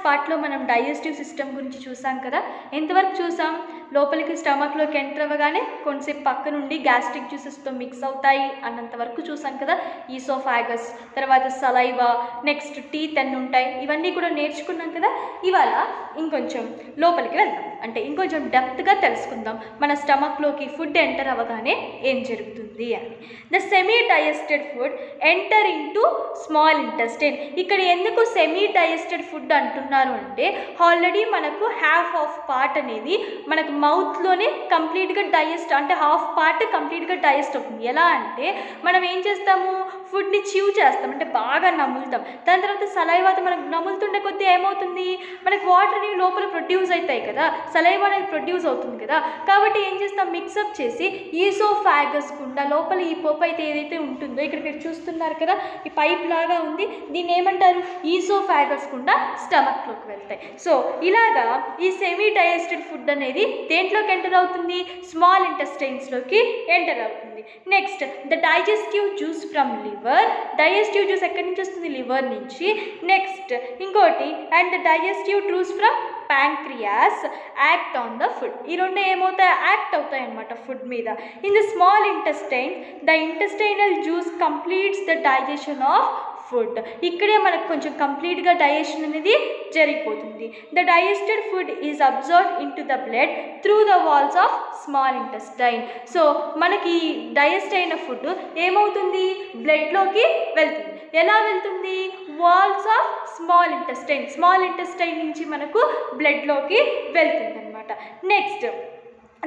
పార్ట్లో మనం digestive system గురించి చూసాం కదా. ఎంతవరకు చూసాం? లోపలికి స్టమక్లోకి ఎంటర్ అవ్వగానే కొంచెంసేపు పక్క నుండి గ్యాస్ట్రిక్ జ్యూసెస్తో మిక్స్ అవుతాయి అన్నంత వరకు చూసాం కదా. ఈసోఫాగస్, తర్వాత సలైవా, నెక్స్ట్ టీత్ అన్నీ ఉంటాయి. ఇవన్నీ కూడా నేర్చుకున్నాం కదా. ఇవాళ ఇంకొంచెం లోపలికి వెళ్దాం, అంటే ఇంకొంచెం డెప్త్గా తెలుసుకుందాం మన స్టమక్లోకి ఫుడ్ ఎంటర్ అవ్వగానే ఏం జరుగుతుంది అని. The semi digested food enter into small intestine. ఇక్కడ ఎందుకు సెమీ డైజెస్టెడ్ ఫుడ్ అంటున్నారు అంటే ఆల్రెడీ మనకు హాఫ్ ఆఫ్ పార్ట్ అనేది మనకు మౌత్లోనే కంప్లీట్గా డైజెస్ట్, అంటే హాఫ్ పార్ట్ కంప్లీట్గా డైజెస్ట్ అవుతుంది. ఎలా అంటే మనం ఏం చేస్తాము, ఫుడ్ని చివ్ చేస్తాం, అంటే బాగా నములుతాం. దాని తర్వాత సలైవాతో మనకు నములుతుండే కొద్దీ ఏమవుతుంది, మనకు వాటర్ అనేవి లోపల ప్రొడ్యూస్ అవుతాయి కదా, సలైవా అనేది ప్రొడ్యూస్ అవుతుంది కదా. కాబట్టి ఏం చేస్తాం, మిక్సప్ చేసి ఈసోఫాగస్ గుండా లోపల ఈ పోపు అయితే ఏదైతే ఉంటుందో, ఇక్కడ మీరు చూస్తున్నారు కదా ఈ పైప్ లాగా ఉంది, దీన్ని ఏమంటారు, ఈసోఫాగస్ గుండా స్టమక్లోకి వెళ్తాయి. సో ఇలాగా ఈ సెమీ డైజెస్టెడ్ ఫుడ్ అనేది దేంట్లోకి ఎంటర్ అవుతుంది, స్మాల్ ఇంటెస్టైన్స్లోకి ఎంటర్ అవుతుంది. Next the digestive juice from liver. Digestive juice ఎక్కడి నుంచి వస్తుంది, లివర్ నుంచి. నెక్స్ట్ ఇంకోటి and the digestive juice from pancreas act on the food. ఈ రెండు ఏమవుతాయి, యాక్ట్ అవుతాయి అన్నమాట ఫుడ్ మీద. In the small intestine the intestinal juice completes the digestion of food. ఇక్కడే మనకు కొంచెం కంప్లీట్గా డైజెషన్ అనేది జరిగిపోతుంది. The digested food is observe in to the blood through the walls of small intestine. So మనకి డైజెస్ట్ అయిన food ఏమవుతుంది, బ్లడ్లోకి వెళ్తుంది. ఎలా వెళ్తుంది, walls of small intestine, small intestine నుంచి మనకు బ్లడ్లోకి వెళ్తుంది అనమాట. Next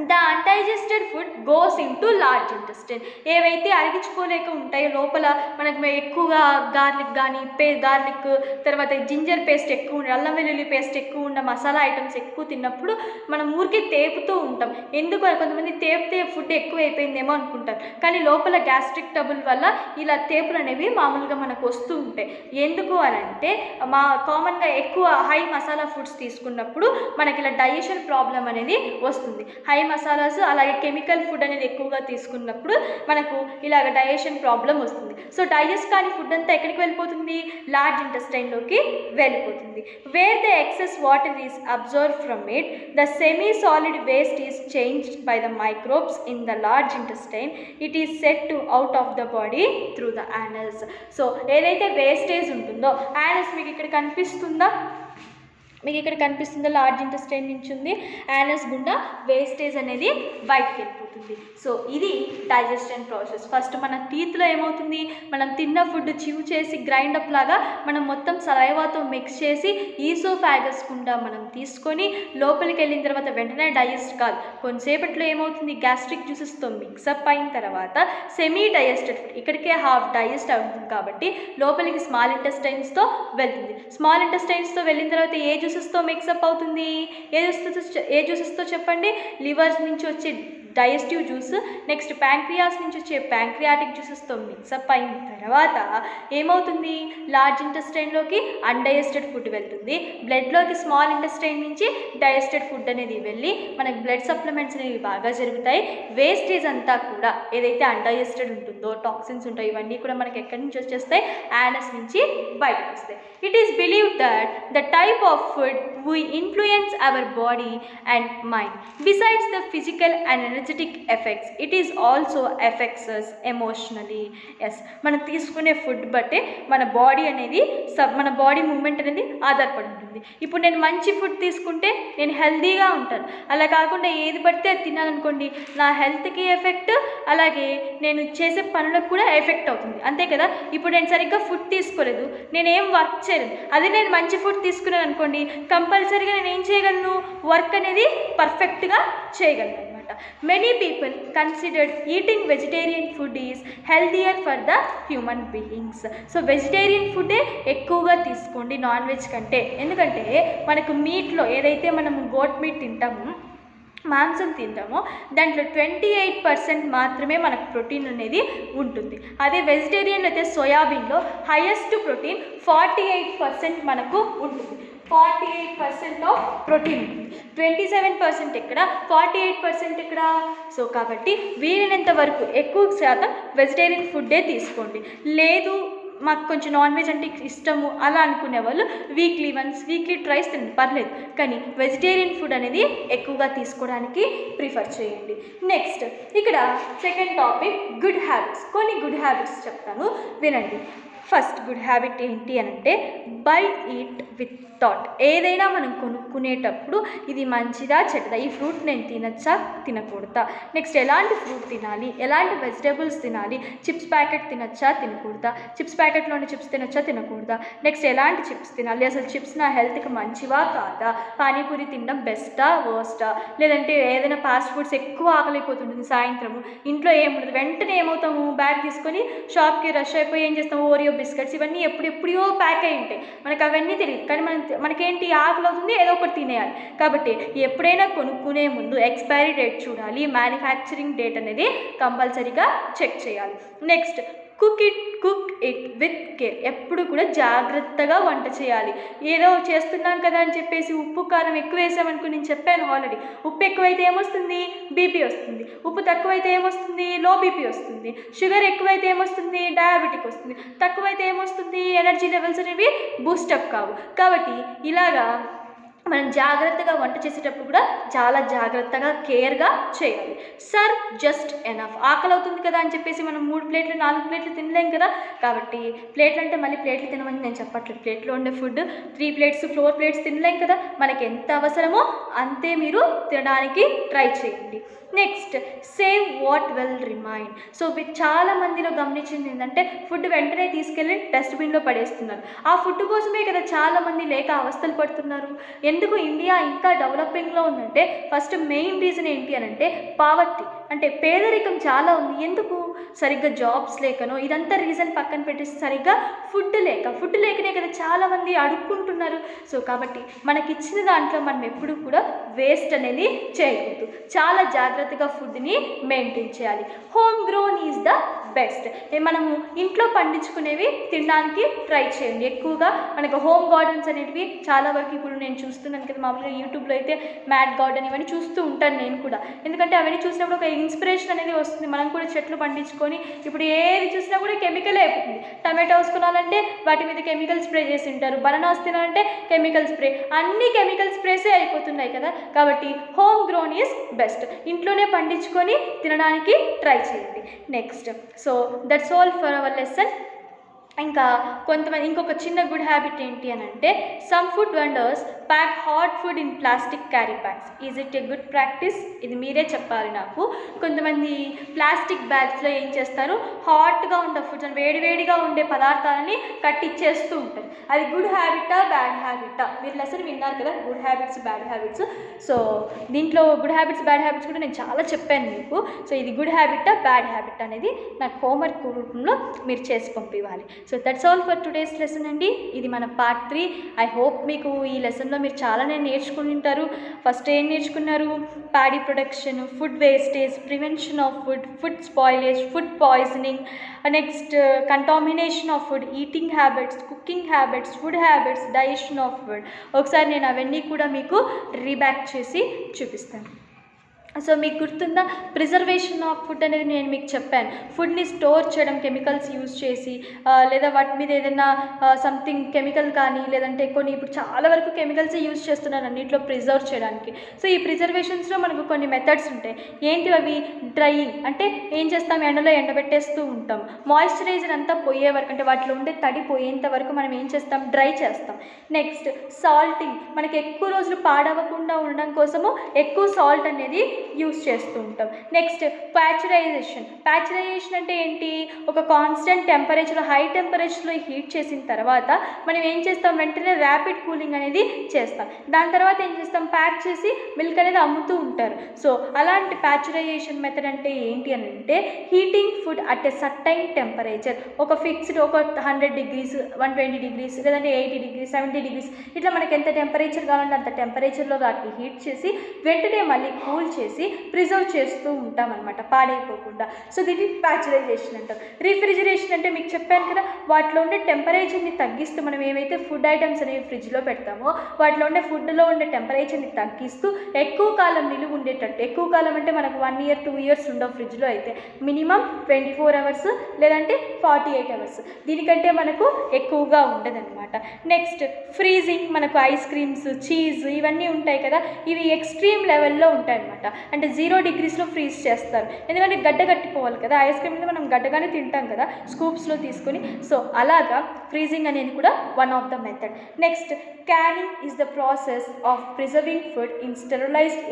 the undigested food goes into large intestine. ఏవైతే అరిగించుకోలేక ఉంటాయో లోపల మనకు ఎక్కువగా గార్లిక్ కానీ గార్లిక్, తర్వాత జింజర్ పేస్ట్ ఎక్కువ ఉండే, అల్లం వెల్లుల్లి పేస్ట్ ఎక్కువ ఉన్న మసాలా ఐటమ్స్ ఎక్కువ తిన్నప్పుడు మనం ఊరికే తేపుతూ ఉంటాం. ఎందుకు, కొంతమంది తేపితే ఫుడ్ ఎక్కువ అయిపోయిందేమో అనుకుంటారు, కానీ లోపల గ్యాస్ట్రిక్ ట్రబుల్ వల్ల ఇలా తేపులు అనేవి మామూలుగా మనకు వస్తూ ఉంటాయి. ఎందుకు అని అంటే కామన్గా ఎక్కువ హై మసాలా ఫుడ్స్ తీసుకున్నప్పుడు మనకి ఇలా డైజెషన్ ప్రాబ్లం అనేది వస్తుంది. హై మసాలాస్ అలాగే కెమికల్ ఫుడ్ అనేది ఎక్కువగా తీసుకున్నప్పుడు మనకు ఇలాగ డైజెషన్ ప్రాబ్లం వస్తుంది. సో డైజెస్ట్ కాని ఫుడ్ అంతా ఎక్కడికి వెళ్ళిపోతుంది, లార్జ్ ఇంటెస్టైన్లోకి వెళ్ళిపోతుంది. Wear the excess water is observe from it the semi solid waste is changed by the microbes in the large intestine. It is set to out of the body through the anus. So ఏదైతే wastage ఉంటుందో, anus మీకు ఇక్కడ కనిపిస్తుందా, మీకు ఇక్కడ కనిపిస్తుందో large intestine నుంచి ఉంది, యానస్ గుండా వేస్టేజ్ అనేది బయటకు వెళ్ళిపోతుంది. సో ఇది డైజెషన్ ప్రాసెస్. ఫస్ట్ మన టీత్లో ఏమవుతుంది, మనం తిన్న ఫుడ్ చివ్ చేసి గ్రైండప్ లాగా మనం మొత్తం సలైవాతో మిక్స్ చేసి ఈసోఫాగస్ గుండా మనం తీసుకొని లోపలికి వెళ్ళిన తర్వాత వెంటనే డైజెస్ట్ కాదు, కొంతసేపట్లో ఏమవుతుంది, గ్యాస్ట్రిక్ జ్యూసెస్తో మిక్సప్ అయిన తర్వాత సెమీ డైజెస్టెడ్ ఫుడ్ ఇక్కడికే హాఫ్ డైజెస్ట్ అవుతుంది కాబట్టి లోపలికి స్మాల్ ఇంటెస్టైన్స్తో వెళ్తుంది. స్మాల్ ఇంటెస్టైన్స్తో వెళ్ళిన తర్వాత ఏ జ్యూసెస్తో మిక్సప్ అవుతుంది, ఏ జ్యూసెస్తో చెప్పండి, లివర్స్ నుంచి వచ్చే డైజెస్టివ్ జ్యూస్, నెక్స్ట్ ప్యాంక్రియాస్ నుంచి వచ్చే ప్యాంక్రియాటిక్ జ్యూసెస్తో మిక్సప్ అయిన తర్వాత ఏమవుతుంది, లార్జ్ ఇంటెస్టైన్లోకి అన్డైజెస్టెడ్ ఫుడ్ వెళ్తుంది. బ్లడ్లోకి స్మాల్ ఇంటెస్టైన్ నుంచి డైజెస్టెడ్ ఫుడ్ అనేది వెళ్ళి మనకి బ్లడ్ సప్లిమెంట్స్ అనేవి బాగా జరుగుతాయి. వేస్టేజ్ అంతా కూడా ఏదైతే అన్డైజెస్టెడ్ ఉంటుందో, టాక్సిన్స్ ఉంటాయి, ఇవన్నీ కూడా మనకి ఎక్కడి నుంచి వచ్చేస్తాయి, యానస్ నుంచి బయటకు వస్తాయి. It is believed that the type of food will influence our body and mind. Besides the physical and energetic effects, it is also affects us emotionally. Yes, మనం తీసుకునే ఫుడ్ బట్టే మన బాడీ అనేది మన బాడీ మూమెంట్ అనేది ఆధారపడి ఉంటుంది. ఇప్పుడు నేను మంచి ఫుడ్ తీసుకుంటే నేను హెల్తీగా ఉంటాను, అలా కాకుండా ఏది పడితే అది తినాలనుకోండి నా హెల్త్కి ఎఫెక్ట్, అలాగే నేను చేసే పనులకు కూడా ఎఫెక్ట్ అవుతుంది, అంతే కదా. ఇప్పుడు నేను సరిగ్గా ఫుడ్ తీసుకోలేదు, నేనేం వర్క్ చేయలేదు. అదే నేను మంచి ఫుడ్ తీసుకున్నాను అనుకోండి, కంపల్సరీగా నేను ఏం చేయగలను, వర్క్ అనేది పర్ఫెక్ట్గా చేయగలను అనమాట. Many people considered eating vegetarian food is healthier for the human beings. So vegetarian ఫుడ్డే ఎక్కువగా తీసుకోండి నాన్ వెజ్ కంటే. ఎందుకంటే మనకు మీట్లో ఏదైతే మనం గోట్ మీట్ తింటామో, మాంసం తింటామో, దాంట్లో 28% మాత్రమే మనకు ప్రోటీన్ అనేది ఉంటుంది. అదే వెజిటేరియన్ అయితే సోయాబీన్లో హైయెస్ట్ ప్రోటీన్ 48% మనకు ఉంటుంది. 48% ఆఫ్ ప్రోటీన్ ఉంటుంది. 27% ఎక్కడ, 48% ఎక్కడ. సో కాబట్టి వీలైనంత వరకు ఎక్కువ శాతం వెజిటేరియన్ ఫుడ్డే తీసుకోండి. లేదు మాకు కొంచెం నాన్ వెజ్ అంటే ఇష్టము అలా అనుకునే వాళ్ళు వీక్లీ వన్స్ వీక్లీ ట్రైస్ తినండి, పర్లేదు. కానీ వెజిటేరియన్ ఫుడ్ అనేది ఎక్కువగా తీసుకోవడానికి ప్రిఫర్ చేయండి. నెక్స్ట్ ఇక్కడ సెకండ్ టాపిక్ గుడ్ హ్యాబిట్స్. కొన్ని గుడ్ హ్యాబిట్స్ చెప్తాను, వినండి. ఫస్ట్ గుడ్ హ్యాబిట్ ఏంటి అని అంటే బై ఈట్ విత్ థాట్. ఏదైనా మనం కొనుక్కునేటప్పుడు ఇది మంచిదా చెడ్డదా, ఈ ఫ్రూట్ నేను తినచ్చా తినకూడదా, నెక్స్ట్ ఎలాంటి ఫ్రూట్ తినాలి, ఎలాంటి వెజిటేబుల్స్ తినాలి, చిప్స్ ప్యాకెట్ తినచ్చా తినకూడదా, చిప్స్ ప్యాకెట్లోని చిప్స్ తినచ్చా తినకూడదా, నెక్స్ట్ ఎలాంటి చిప్స్ తినాలి, అసలు చిప్స్ నా హెల్త్కి మంచివా కాదా, పానీపూరి తినడం బెస్టా వర్స్టా, లేదంటే ఏదైనా ఫాస్ట్ ఫుడ్స్ ఎక్కువ ఆకలిపోతుంటుంది సాయంత్రము, ఇంట్లో ఏముండదు, వెంటనే ఏమవుతాము బ్యాగ్ తీసుకొని షాప్కి రష్ అయిపోయి ఏం చేస్తాము, ఓరియో బిస్కెట్స్ ఇవన్నీ ఎప్పుడెప్పుడో ప్యాక్ అయి ఉంటాయి, మనకు అవన్నీ తెలియదు. కానీ మనకేంటి ఆకలి అవుతుంది, ఏదో ఒకటి తినేయాలి. కాబట్టి ఎప్పుడైనా కొనుక్కునే ముందు ఎక్స్పైరీ డేట్ చూడాలి, మ్యానుఫ్యాక్చరింగ్ డేట్ అనేది కంపల్సరీగా చెక్ చేయాలి. Next cook it with care. ఎప్పుడు కూడా జాగ్రత్తగా వంట చేయాలి. ఏదో చేస్తున్నాం కదా అని చెప్పేసి ఉప్పు కారం ఎక్కువ వేసామనుకో, నేను చెప్పాను ఆల్రెడీ, ఉప్పు ఎక్కువైతే ఏమొస్తుంది, బీపీ వస్తుంది, ఉప్పు తక్కువైతే ఏమొస్తుంది, లో బీపీ వస్తుంది, షుగర్ ఎక్కువైతే ఏమొస్తుంది, డయాబెటిక్ వస్తుంది, తక్కువైతే ఏమొస్తుంది, ఎనర్జీ లెవెల్స్ అనేవి బూస్టప్ కావు. కాబట్టి ఇలాగా మనం జాగ్రత్తగా వంట చేసేటప్పుడు కూడా చాలా జాగ్రత్తగా కేర్గా చేయాలి. Sir just enough. ఆకలి అవుతుంది కదా అని చెప్పేసి మనం 3 ప్లేట్లు 4 ప్లేట్లు తినలేం కదా. కాబట్టి ప్లేట్లు అంటే మళ్ళీ ప్లేట్లు తినమని నేను చెప్పట్లేదు, ప్లేట్లో ఉండే ఫుడ్ 3 ప్లేట్స్ 4 ప్లేట్స్ తినలేం కదా. మనకి ఎంత అవసరమో అంతే మీరు తినడానికి ట్రై చేయండి. Next save what will remain. So చాలా మందిలో గమనించింది ఏంటంటే ఫుడ్ వెంటనే తీసుకెళ్ళి డస్ట్బిన్లో పడేస్తున్నారు. ఆ ఫుడ్ కోసమే కదా చాలామంది లేక అవస్థలు పడుతున్నారు. ఎందుకు ఇండియా ఇంకా డెవలపింగ్లో ఉందంటే ఫస్ట్ మెయిన్ రీజన్ ఏంటి అని అంటే పావర్టీ, అంటే పేదరికం చాలా ఉంది. ఎందుకు, సరిగ్గా జాబ్స్ లేకనో, ఇదంతా రీజన్ పక్కన పెట్టేసి సరిగ్గా ఫుడ్ లేకనే కదా చాలామంది అడుక్కుంటున్నారు. సో కాబట్టి మనకిచ్చిన దాంట్లో మనం ఎప్పుడు కూడా వేస్ట్ అనేది చేయకూడదు, చాలా జాగ్రత్తగా ఫుడ్ని మెయింటైన్ చేయాలి. Home grown is the best. మనము ఇంట్లో పండించుకునేవి తినడానికి ట్రై చేయండి. ఎక్కువగా మనకు హోమ్ గార్డెన్స్ అనేటివి చాలా వరకు ఇప్పుడు నేను చూస్తున్నాను కదా, మామూలుగా యూట్యూబ్లో అయితే మ్యాట్ గార్డెన్ ఇవన్నీ చూస్తూ ఉంటాను నేను కూడా. ఎందుకంటే అవన్నీ చూసినప్పుడు ఒక ఇన్స్పిరేషన్ అనేది వస్తుంది. మనం కూడా చెట్లు పండించుకొని, ఇప్పుడు ఏది చూసినా కూడా కెమికలే అయిపోతుంది. టమాటోస్ కొనాలంటే వాటి మీద కెమికల్ స్ప్రే చేసి ఉంటారు, బనానాస్ తినాలంటే కెమికల్ స్ప్రే, అన్ని కెమికల్ స్ప్రేసే అయిపోతున్నాయి కదా. కాబట్టి హోమ్ గ్రోన్ ఈజ్ బెస్ట్. ఇంట్లోనే పండించుకొని తినడానికి ట్రై చేయండి. Next so that's all for our lesson. ఇంకా కొంతమంది ఇంకొక చిన్న గుడ్ హ్యాబిట్ ఏంటి అని అంటే some food vendors pack hot food in plastic carry bags. Is it a good practice? ఇది మీరే చెప్పాలి నాకు. కొంతమంది ప్లాస్టిక్ బ్యాగ్స్లో ఏం చేస్తారు, హాట్గా ఉండే ఫుడ్స్ అని వేడివేడిగా ఉండే పదార్థాలని కట్టిచ్చేస్తూ ఉంటారు. అది గుడ్ హ్యాబిటా బ్యాడ్ హ్యాబిటా? మీరు లెసన్ విన్నారు కదా, good habits bad habits. So దీంట్లో గుడ్ హ్యాబిట్స్ బ్యాడ్ హ్యాబిట్స్ కూడా నేను చాలా చెప్పాను మీకు. సో ఇది గుడ్ హ్యాబిటా బ్యాడ్ హ్యాబిట్ అనేది నాకు హోంవర్క్ రూపంలో మీరు చేసి పంపివ్వాలి. So that's all for today's lesson అండి. ఇది మన పార్ట్ 3. ఐ హోప్ మీకు ఈ లెసన్లో మీరు చాలానే నేర్చుకుని ఉంటారు. ఫస్ట్ ఏం నేర్చుకున్నారు, paddy production, food wastage, prevention of food spoilage, food poisoning, next contamination of food, eating habits, cooking habits, food habits, digestion of food. ఒకసారి నేను అవన్నీ కూడా మీకు రీబ్యాక్ చేసి చూపిస్తాను. సో మీకు గుర్తుందా, ప్రిజర్వేషన్ ఆఫ్ ఫుడ్ అనేది నేను మీకు చెప్పాను. ఫుడ్ని స్టోర్ చేయడం కెమికల్స్ యూజ్ చేసి, లేదా వాటి మీద ఏదైనా సంథింగ్ కెమికల్ కానీ, లేదంటే కొన్ని ఇప్పుడు చాలా వరకు కెమికల్స్ యూజ్ చేస్తున్నారు అన్నింటిలో ప్రిజర్వ్ చేయడానికి. సో ఈ ప్రిజర్వేషన్స్లో మనకు కొన్ని మెథడ్స్ ఉంటాయి. ఏంటి అవి? డ్రైయింగ్, అంటే ఏం చేస్తాం, ఎండలో ఎండబెట్టేస్తూ ఉంటాం. మాయిశ్చరైజర్ అంతా పోయే వరకు, అంటే వాటిలో ఉండే తడి పోయేంత వరకు మనం ఏం చేస్తాం, డ్రై చేస్తాం. నెక్స్ట్ సాల్టింగ్, మనకి ఎక్కువ రోజులు పాడవకుండా ఉండడం కోసము ఎక్కువ సాల్ట్ అనేది యూస్ చేస్తూ ఉంటాం. నెక్స్ట్ ప్యాచరైజేషన్ అంటే ఏంటి, ఒక కాన్స్టెంట్ టెంపరేచర్, హై టెంపరేచర్లో హీట్ చేసిన తర్వాత మనం ఏం చేస్తాం, వెంటనే ర్యాపిడ్ కూలింగ్ అనేది చేస్తాం. దాని తర్వాత ఏం చేస్తాం, ప్యాక్ చేసి మిల్క్ అనేది అమ్ముతూ ఉంటారు. సో అలాంటి ప్యాచరైజేషన్ మెథడ్ అంటే ఏంటి అని అంటే heating food at a certain temperature, ఒక ఫిక్స్డ్, ఒక 100 degrees 120 degrees, లేదంటే 80 degrees 70 degrees, ఇట్లా మనకి ఎంత టెంపరేచర్ కావాలంటే అంత టెంపరేచర్లో వాటిని హీట్ చేసి వెంటనే మళ్ళీ కూల్ చేసి చేసి ప్రిజర్వ్ చేస్తూ ఉంటాం అనమాట, పాడైపోకుండా. సో దీన్ని ప్యాస్చరైజేషన్ అంటాం. రిఫ్రిజిరేషన్ అంటే మీకు చెప్పాను కదా, వాటిలో ఉండే టెంపరేచర్ని తగ్గిస్తూ మనం ఏవైతే ఫుడ్ ఐటమ్స్ అనేవి ఫ్రిడ్జ్లో పెడతామో వాటిలో ఉండే ఫుడ్లో ఉండే టెంపరేచర్ని తగ్గిస్తూ ఎక్కువ కాలం నిలువ ఉండేటట్టు, ఎక్కువ కాలం అంటే మనకు 1 year 2 years ఉండవు ఫ్రిడ్జ్లో అయితే, మినిమం 24 hours లేదంటే 48 hours, దీనికంటే మనకు ఎక్కువగా ఉండదన్నమాట. నెక్స్ట్ ఫ్రీజింగ్, మనకు ఐస్ క్రీమ్స్, చీజ్ ఇవన్నీ ఉంటాయి కదా, ఇవి ఎక్స్ట్రీమ్ లెవెల్లో ఉంటాయి అనమాట. అంటే 0 degrees ఫ్రీజ్ చేస్తారు, ఎందుకంటే గడ్డ కట్టిపోవాలి కదా, ఐస్ క్రీమ్ మీద మనం గడ్డగానే తింటాం కదా స్కూప్స్లో తీసుకొని. సో అలాగా ఫ్రీజింగ్ అనేది కూడా one of the method. Next canning is the process of preserving food in sterilised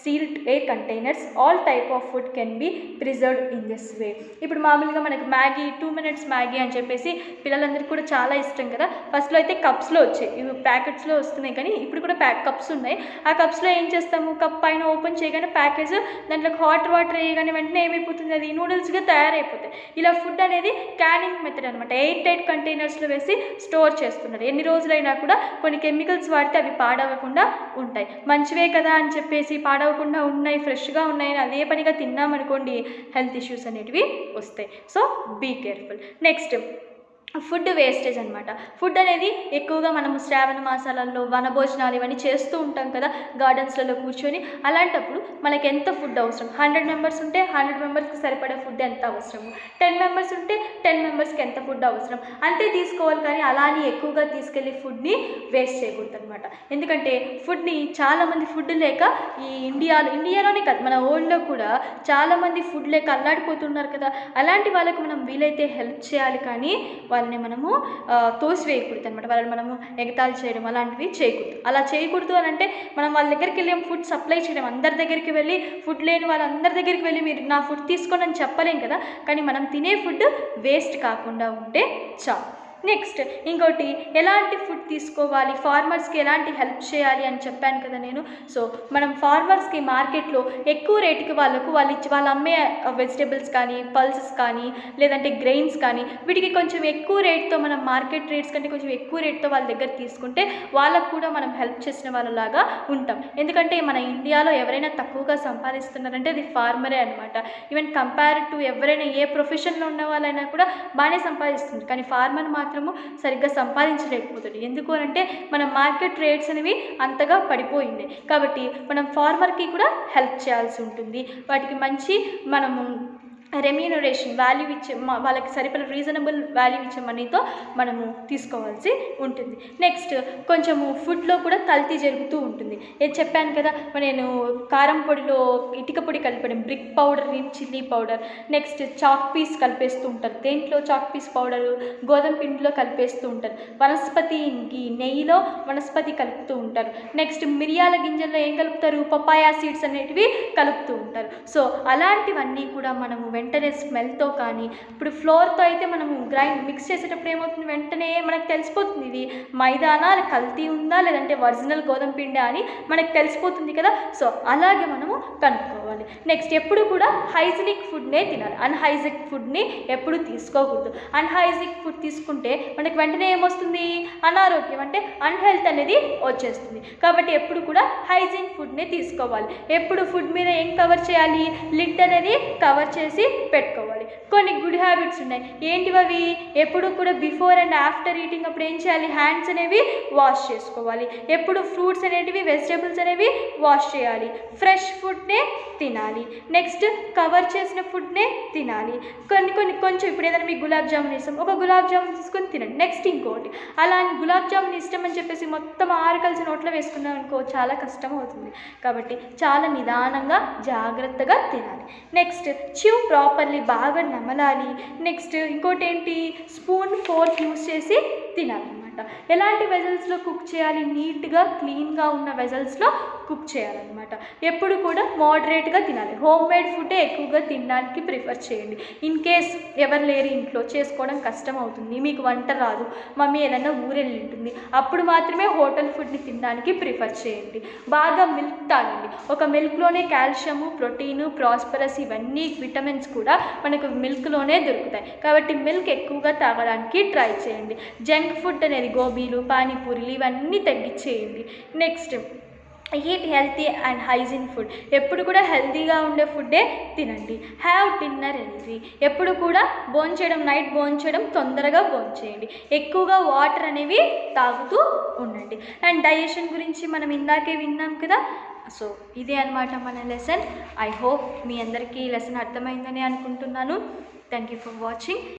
sealed air containers. All type of food can be preserved in this way. ఇప్పుడు మామూలుగా మనకు మ్యాగీ, 2 minutes మ్యాగీ అని చెప్పేసి పిల్లలందరికీ కూడా చాలా ఇష్టం కదా. ఫస్ట్లో అయితే కప్స్లో వచ్చాయి, ఇవి ప్యాకెట్స్లో వస్తున్నాయి, కానీ ఇప్పుడు కూడా కప్స్ ఉన్నాయి. ఆ కప్స్లో ఏం చేస్తాము, కప్ పైన ఓపెన్ చేయగానే ప్యాకేజ్, దాంట్లో హాట్ వాటర్ వేయగానే వెంటనే ఏమైపోతుంది, అది నూడిల్స్గా తయారైపోతాయి. ఇలా ఫుడ్ అనేది క్యానింగ్ మెథడ్ అనమాట. ఎయిర్ టైట్ కంటైనర్స్లో వేసి స్టోర్ చేస్తున్నారు. ఎన్ని రోజులైనా కూడా కొన్ని కెమికల్స్ వాడితే అవి పాడవకుండా ఉంటాయి. మంచివే కదా అని చెప్పేసి పాడవకుండా ఉన్నాయి, ఫ్రెష్గా ఉన్నాయని అదే పనిగా తిన్నామనుకోండి, హెల్త్ ఇష్యూస్ అనేటివి వస్తాయి. So be careful. Next food wastage అనమాట. ఫుడ్ అనేది ఎక్కువగా మనము శ్రావణ మాసాలలో వనభోజనాలు ఇవన్నీ చేస్తూ ఉంటాం కదా గార్డెన్స్లలో కూర్చొని. అలాంటప్పుడు మనకి ఎంత ఫుడ్ అవసరం, 100 members ఉంటే 100 members సరిపడే ఫుడ్ ఎంత అవసరము, 10 members ఉంటే 10 members ఎంత ఫుడ్ అవసరం అంతే తీసుకోవాలి. కానీ అలానే ఎక్కువగా తీసుకెళ్ళి ఫుడ్ని వేస్ట్ చేయకూడదు అనమాట. ఎందుకంటే ఫుడ్ని చాలామంది ఫుడ్ లేక ఈ ఇండియాలోనే కాదు మన వరల్డ్లో కూడా చాలామంది ఫుడ్ లేక అల్లాడిపోతున్నారు కదా. అలాంటి వాళ్ళకు మనం వీలైతే హెల్ప్ చేయాలి, కానీ వాళ్ళని మనము తోసివేయకూడదు అనమాట. వాళ్ళని మనము ఎగతాళి చేయడం అలాంటివి చేయకూడదు. అలా చేయకూడదు అని అంటే మనం వాళ్ళ దగ్గరికి వెళ్ళి ఫుడ్ సప్లై చేయడం, అందరి దగ్గరికి వెళ్ళి ఫుడ్ లేని వాళ్ళందరి దగ్గరికి వెళ్ళి మీరు నా ఫుడ్ తీసుకోండి అని చెప్పలేం కదా. కానీ మనం తినే ఫుడ్ వేస్ట్ కాకుండా ఉంటే చాలు. నెక్స్ట్ ఇంకోటి, ఎలాంటి ఫుడ్ తీసుకోవాలి, ఫార్మర్స్కి ఎలాంటి హెల్ప్ చేయాలి అని చెప్పాను కదా నేను. సో మనం ఫార్మర్స్కి మార్కెట్లో ఎక్కువ రేటుకి వాళ్ళు అమ్మే వెజిటేబుల్స్ కానీ, పల్సెస్ కానీ, లేదంటే గ్రెయిన్స్ కానీ, వీటికి కొంచెం ఎక్కువ రేట్తో మనం మార్కెట్ రేట్స్ కంటే కొంచెం ఎక్కువ రేట్తో వాళ్ళ దగ్గర తీసుకుంటే వాళ్ళకు కూడా మనం హెల్ప్ చేసిన వాళ్ళలాగా ఉంటాం. ఎందుకంటే మన ఇండియాలో ఎవరైనా తక్కువగా సంపాదిస్తున్నారంటే అది ఫార్మరే అనమాట. ఈవెన్ కంపేర్ టు ఎవరైనా ఏ ప్రొఫెషన్లో ఉన్న వాళ్ళైనా కూడా బాగానే సంపాదిస్తుంది, కానీ ఫార్మర్ మాత్రము సరిగ్గా సంపాదించలేకపోతుంది. ఎందుకు అంటే మన మార్కెట్ రేట్స్ అనేవి అంతగా పడిపోయింది. కాబట్టి మనం ఫార్మర్కి కూడా హెల్ప్ చేయాల్సి ఉంటుంది. వాటికి మంచి మనము రెమ్యూనరేషన్ వాల్యూ ఇచ్చే, వాళ్ళకి సరిపడ రీజనబుల్ వాల్యూ ఇచ్చే మనీతో మనము తీసుకోవాల్సి ఉంటుంది. నెక్స్ట్ కొంచెము ఫుడ్లో కూడా కల్తీ జరుగుతూ ఉంటుంది. ఏది చెప్పాను కదా, నేను కారం పొడిలో ఇటుక పొడి కలిపడం, brick powder, chilli powder, next chalk piece కలిపేస్తూ ఉంటారు. దేంట్లో చాక్ పీస్ పౌడరు గోధుమ పిండిలో కలిపేస్తూ ఉంటారు. వనస్పతి నెయ్యిలో వనస్పతి కలుపుతూ ఉంటారు. నెక్స్ట్ మిరియాల గింజల్లో ఏం కలుపుతారు, పపాయా సీడ్స్ అనేటివి కలుపుతూ ఉంటారు. సో అలాంటివన్నీ కూడా మనము వెంటనే స్మెల్తో కానీ, ఇప్పుడు ఫ్లోర్తో అయితే మనము మిక్స్ చేసేటప్పుడు ఏమవుతుంది, వెంటనే మనకు తెలిసిపోతుంది ఇది మైదానా, కల్తీ ఉందా లేదంటే ఒరిజినల్ గోధుమ పిండి అని మనకు తెలిసిపోతుంది కదా. సో అలాగే మనము కనుక్కోవాలి. నెక్స్ట్ ఎప్పుడు కూడా హైజీనిక్ ఫుడ్నే తినాలి, అన్హైజీనిక్ ఫుడ్ని ఎప్పుడు తీసుకోకూడదు. అన్హైజీనిక్ ఫుడ్ తీసుకుంటే మనకి వెంటనే ఏమొస్తుంది, అనారోగ్యం అంటే అన్హెల్త్ అనేది వచ్చేస్తుంది. కాబట్టి ఎప్పుడు కూడా హైజీన్ ఫుడ్నే తీసుకోవాలి. ఎప్పుడు ఫుడ్ మీద ఏం కవర్ చేయాలి, లిడ్ అనేది కవర్ చేసి పెట్టుకోవాలి. కొన్ని గుడ్ హ్యాబిట్స్ ఉన్నాయి. ఏంటివి అవి, ఎప్పుడు కూడా బిఫోర్ అండ్ ఆఫ్టర్ ఈటింగ్ అప్పుడు ఏం చేయాలి, హ్యాండ్స్ అనేవి వాష్ చేసుకోవాలి. ఎప్పుడు ఫ్రూట్స్ అనేటివి, వెజిటేబుల్స్ అనేవి వాష్ చేయాలి. ఫ్రెష్ ఫుడ్నే తినాలి. నెక్స్ట్ కవర్ చేసిన ఫుడ్నే తినాలి. కొంచెం ఇప్పుడు ఏదైనా మీకు గులాబ్ జామున్ ఇష్టం, ఒక గులాబ్ జామున్ తీసుకొని తినండి. నెక్స్ట్ ఇంకోటి, అలా గులాబ్ జామున్ ఇష్టం అని చెప్పేసి మొత్తం 6 కలిసి నోట్లో వేసుకున్నాం అనుకో, చాలా కష్టం అవుతుంది. కాబట్టి చాలా నిదానంగా జాగ్రత్తగా తినాలి. నెక్స్ట్ చివ్ ప్రాపర్లీ, బాగా నమలాలి. నెక్స్ట్ ఇంకోటి ఏంటి, స్పూన్, ఫోర్క్ యూస్ చేసి తినాలన్నమాట. ఎలాంటి వెజల్స్లో కుక్ చేయాలి, నీట్గా క్లీన్గా ఉన్న వెజల్స్లో కుక్ చేయాలన్నమాట. ఎప్పుడు కూడా మోడరేట్గా తినాలి. హోమ్ మేడ్ ఫుడ్డే ఎక్కువగా తినడానికి ప్రిఫర్ చేయండి. ఇన్ కేస్ ఎవరు లేరు ఇంట్లో, చేసుకోవడం కష్టం అవుతుంది, మీకు వంట రాదు, మమ్మీ ఏదైనా ఊరెళ్ళి ఉంటుంది, అప్పుడు మాత్రమే హోటల్ ఫుడ్ని తినడానికి ప్రిఫర్ చేయండి. బాగా మిల్క్ తాగండి. ఒక మిల్క్లోనే కాల్షియము, ప్రోటీను, ప్రాస్పరస్ ఇవన్నీ విటమిన్స్ కూడా మనకు మిల్క్లోనే దొరుకుతాయి. కాబట్టి మిల్క్ ఎక్కువగా తాగడానికి ట్రై చేయండి. జంక్ ఫుడ్ అనేది గోబీలు, పానీపూరీలు ఇవన్నీ తగ్గించేయండి. Next eat healthy and hygiene food. ఎప్పుడు కూడా హెల్తీగా ఉండే ఫుడ్డే తినండి. Have dinner early. ఎప్పుడు కూడా భోంచేయడం, నైట్ భోంచేయడం తొందరగా భోంచేయండి. ఎక్కువగా వాటర్ అనేవి తాగుతూ ఉండండి. అండ్ డైజెషన్ గురించి మనం ఇందాకే విన్నాం కదా. సో ఇదే అనమాట మన లెసన్. ఐ హోప్ మీ అందరికీ ఈ లెసన్ అర్థమైందని అనుకుంటున్నాను. Thank you for watching.